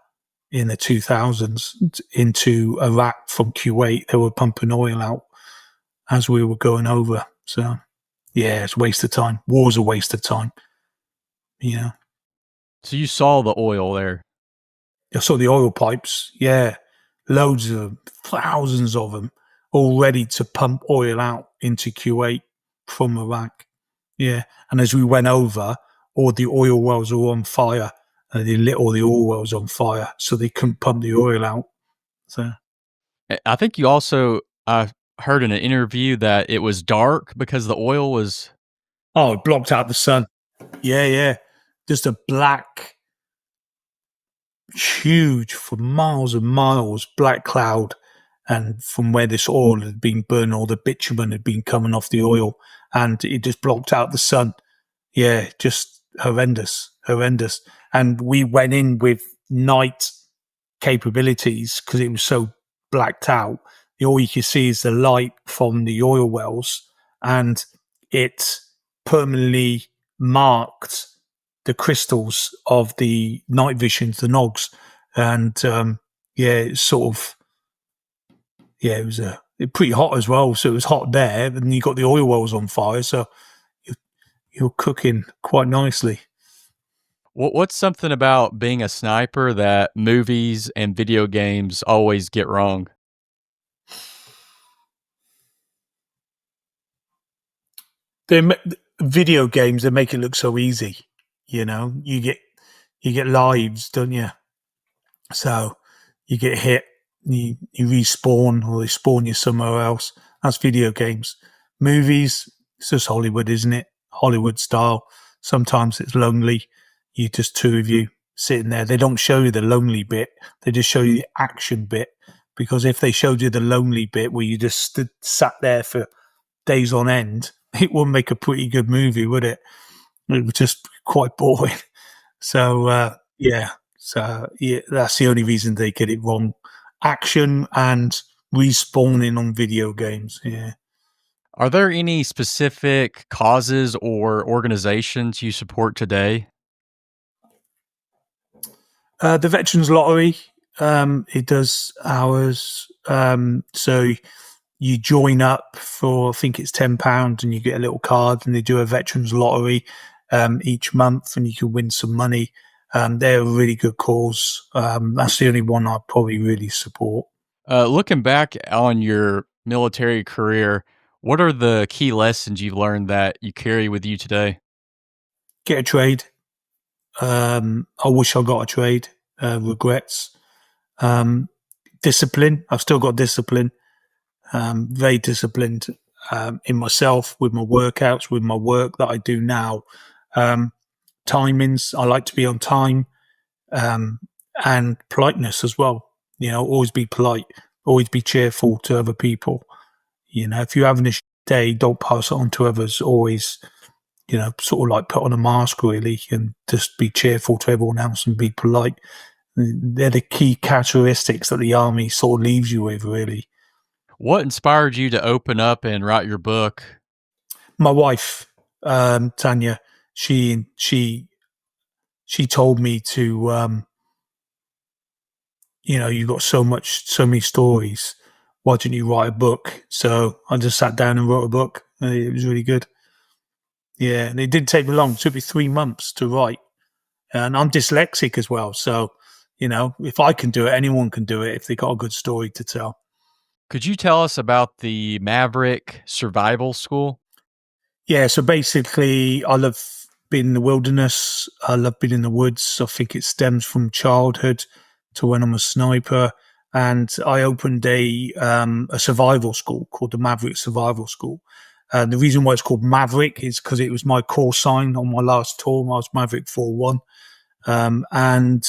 Speaker 2: in the 2000s into Iraq from Kuwait, they were pumping oil out as we were going over. So, yeah, it's a waste of time. War's a waste of time. You know.
Speaker 3: So you saw the oil there.
Speaker 2: I saw the oil pipes. Yeah, loads of them, thousands of them, all ready to pump oil out into Kuwait from Iraq. Yeah, and as we went over, all the oil wells were on fire. And they lit all the oil wells on fire, so they couldn't pump the oil out. So
Speaker 3: I think you also, I heard in an interview that it was dark because the oil was.
Speaker 2: oh, it blocked out the sun. Yeah, just a black, huge for miles and miles, black cloud. And from where this oil had been burned, all the bitumen had been coming off the oil, and it just blocked out the sun. Yeah, just horrendous. And we went in with night capabilities because it was so blacked out. All you can see is the light from the oil wells, and it permanently marked the crystals of the night visions, the nogs. And yeah, it's sort of, yeah, it was pretty hot as well. So it was hot there, and you got the oil wells on fire. So you're cooking quite nicely.
Speaker 3: What's something about being a sniper that movies and video games always get wrong?
Speaker 2: Video games, they make it look so easy. You know, you get lives, don't you? So you get hit, you respawn, or they spawn you somewhere else. That's video games. Movies, it's just Hollywood, isn't it? Hollywood style. Sometimes it's lonely. You just two of you sitting there. They don't show you the lonely bit. They just show you the action bit. Because if they showed you the lonely bit where you just sat there for days on end, it wouldn't make a pretty good movie, would it? It would just be quite boring. So, yeah. So yeah, that's the only reason they get it wrong. Action and respawning on video games. Yeah.
Speaker 3: Are there any specific causes or organizations you support today?
Speaker 2: The Veterans Lottery, it does hours. So you join up for, I think it's £10, and you get a little card, and they do a Veterans Lottery each month, and you can win some money. They're a really good cause. That's the only one I probably really support.
Speaker 3: Looking back on your military career, what are the key lessons you've learned that you carry with you today?
Speaker 2: Get a trade. I wish I got a trade. Regrets. Um, Discipline. I've still got discipline. Very disciplined in myself, with my workouts, with my work that I do now. Um, Timings. I like to be on time, um, and politeness as well. Always be polite. Always be cheerful to other people. If you're having a day, don't pass it on to others. Always, sort of like put on a mask really, and just be cheerful to everyone else and be polite. They're the key characteristics that the army sort of leaves you with, really.
Speaker 3: What inspired you to open up and write your book?
Speaker 2: My wife, Tanya, she told me to, you've got so many stories. Why don't you write a book? So I just sat down and wrote a book. And it was really good. Yeah, and it didn't take me long. It took me 3 months to write. And I'm dyslexic as well. So, if I can do it, anyone can do it if they got a good story to tell.
Speaker 3: Could you tell us about the Maverick Survival School?
Speaker 2: Yeah, so basically, I love being in the wilderness. I love being in the woods. I think it stems from childhood to when I'm a sniper. And I opened a survival school called the Maverick Survival School. The reason why it's called Maverick is because it was my call sign on my last tour. I was Maverick 4-1. And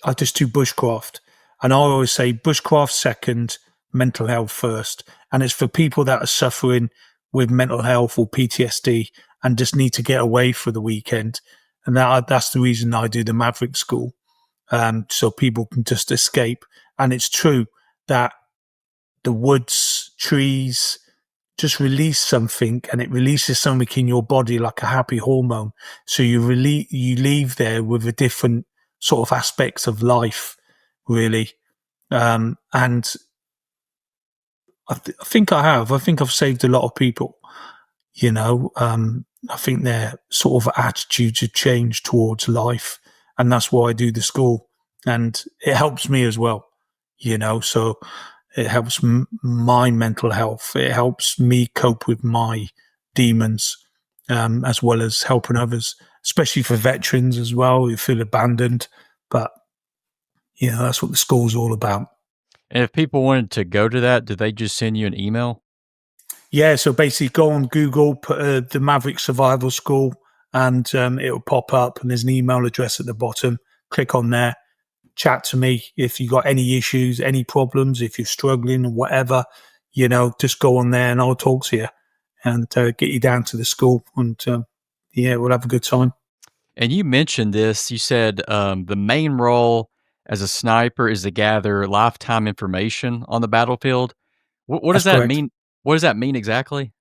Speaker 2: I just do bushcraft. And I always say bushcraft second, mental health first. And it's for people that are suffering with mental health or PTSD and just need to get away for the weekend. And that's the reason I do the Maverick School, so people can just escape. And it's true that the woods, trees, just release something, and it releases something in your body like a happy hormone. So you leave there with a different sort of aspects of life, really. And I think I've saved a lot of people. I think their sort of attitudes have changed towards life, and that's why I do the school, and it helps me as well. So it helps my mental health. It helps me cope with my demons, as well as helping others, especially for veterans as well who feel abandoned. But that's what the school's all about.
Speaker 3: And if people wanted to go to that, did they just send you an email?
Speaker 2: Yeah, so basically go on Google, put the Maverick Survival School, and it'll pop up, and there's an email address at the bottom. Click on there, chat to me if you got any issues, any problems, if you're struggling or whatever, just go on there and I'll talk to you and get you down to the school, and we'll have a good time.
Speaker 3: And you mentioned this. You said the main role as a sniper is to gather lifetime information on the battlefield. What does
Speaker 2: That's
Speaker 3: that
Speaker 2: correct.
Speaker 3: mean? What does that mean exactly?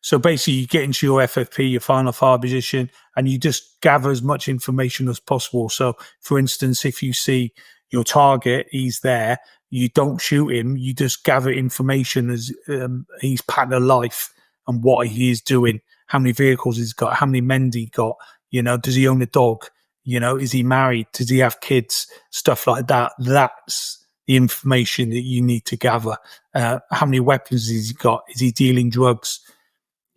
Speaker 2: So basically, you get into your FFP, your final fire position, and you just gather as much information as possible. So, for instance, if you see your target, he's there, you don't shoot him, you just gather information as his pattern of life and what he is doing, how many vehicles he's got, how many men he got, does he own a dog? Is he married? Does he have kids? Stuff like that. That's the information that you need to gather. How many weapons has he got? Is he dealing drugs?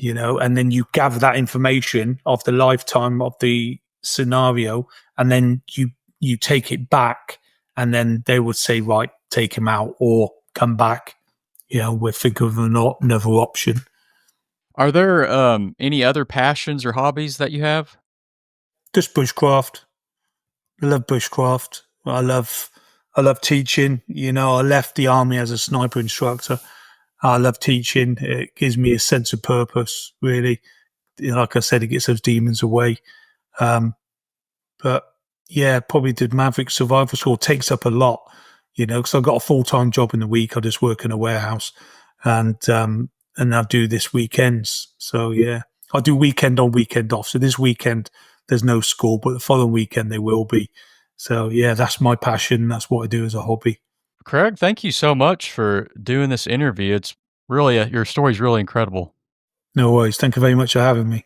Speaker 2: And then you gather that information of the lifetime of the scenario, and then you take it back, and then they would say, right, take him out or come back. We're thinking of another option.
Speaker 3: Are there any other passions or hobbies that you have?
Speaker 2: Just bushcraft. I love bushcraft. I love teaching. I left the army as a sniper instructor. I love teaching. It gives me a sense of purpose, really. Like I said, it gets those demons away. But yeah, probably did Maverick Survival School takes up a lot, because I've got a full-time job in the week. I just work in a warehouse, and I do this weekends. So yeah, I do weekend on, weekend off. So this weekend there's no school, but the following weekend there will be. So yeah, that's my passion. That's what I do as a hobby.
Speaker 3: Craig, thank you so much for doing this interview. It's really, your story's really incredible.
Speaker 2: No worries. Thank you very much for having me.